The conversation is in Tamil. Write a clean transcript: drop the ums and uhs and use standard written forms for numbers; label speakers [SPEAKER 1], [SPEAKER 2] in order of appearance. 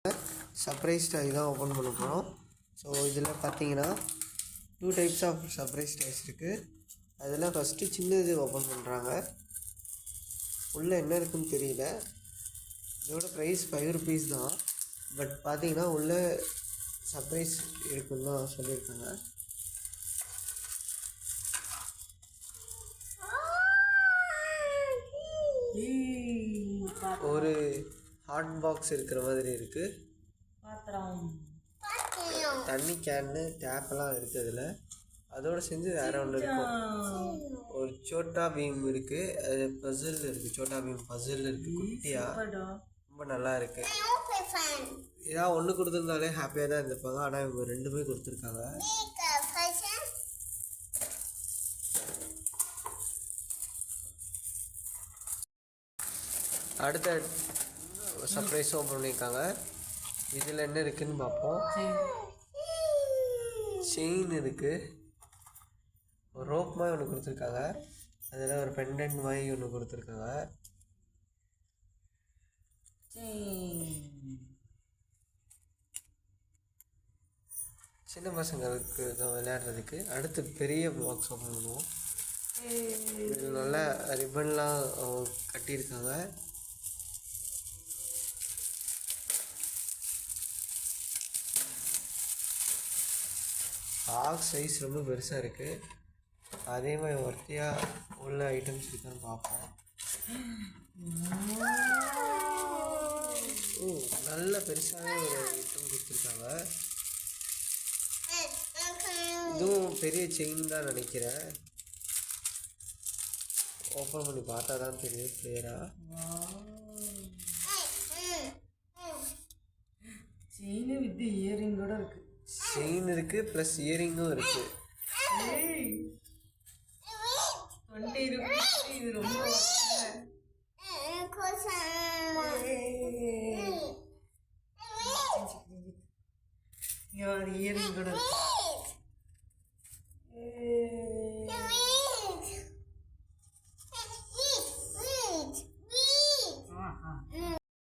[SPEAKER 1] சர்ப்ரைஸ் டாய் தான் ஓப்பன் பண்ண போகிறோம். ஸோ இதில் பார்த்தீங்கன்னா 2 டைப்ஸ் ஆஃப் சர்ப்ரைஸ் டாய்ஸ் இருக்குது. அதில் ஃபஸ்ட்டு சின்னது ஓப்பன் பண்ணுறாங்க. உள்ளே என்ன இருக்குதுன்னு தெரியல. இதோட ப்ரைஸ் 5 rupees தான். பட் பார்த்தீங்கன்னா உள்ளே சர்ப்ரைஸ் இருக்குன்னு தான் சொல்லியிருக்காங்க. ஒரு ஹாட் பாக்ஸ் இருக்கிற மாதிரி இருக்குது. தண்ணி கேனு டேப்பெல்லாம் இருக்குது அதில். அதோடு செஞ்சு வேறு ஒன்று இருக்கும். ஒரு சோட்டா பீம் இருக்குது. அது பசில் இருக்குது. சோட்டா பீம் பசில் இருக்குது. குட்டியாக ரொம்ப நல்லா இருக்குது. ஏதாவது ஒன்று கொடுத்துருந்தாலே ஹாப்பியாக தான் இருந்திருப்பாங்க. ஆனால் இவங்க 2 கொடுத்துருக்காங்க. அடுத்த சர்ப்ரைஸும் ஓப்பன் பண்ணியிருக்காங்க. இதில் என்ன இருக்குதுன்னு பார்ப்போம். செயின் இருக்குது. ஒரு ரோப் மாதிரி ஒன்று கொடுத்துருக்காங்க. அதில் ஒரு பெண்டன்ட் மாதிரி ஒன்று கொடுத்துருக்காங்க. சின்ன பசங்களுக்கு விளையாடுறதுக்கு. அடுத்து பெரிய பாக்ஸ் ஓப்பன் பண்ணுவோம். இதில் நல்லா ரிப்பன்லாம் கட்டியிருக்காங்க. பாக்ஸ் சைஸ் ரொம்ப பெருசாக இருக்குது. அதே மாதிரி ஒர்த்தியாக உள்ள ஐட்டம்ஸ் இருக்கான்னு பார்ப்போம். நல்ல பெருசாகவே ஒரு ஐட்டம் கொடுத்துருக்காங்க. இதுவும் பெரிய செயின் தான் நினைக்கிறேன். ஓப்பன் பண்ணி பார்த்தா தான் தெரியும் கிளியராக.
[SPEAKER 2] செயின் வித் இயரிங்கோட இருக்குது.
[SPEAKER 1] செயின் இருக்குது ப்ளஸ் இயரிங்கும் இருக்குது.
[SPEAKER 2] 20 rupees. இது ரொம்ப இயரிங் கூட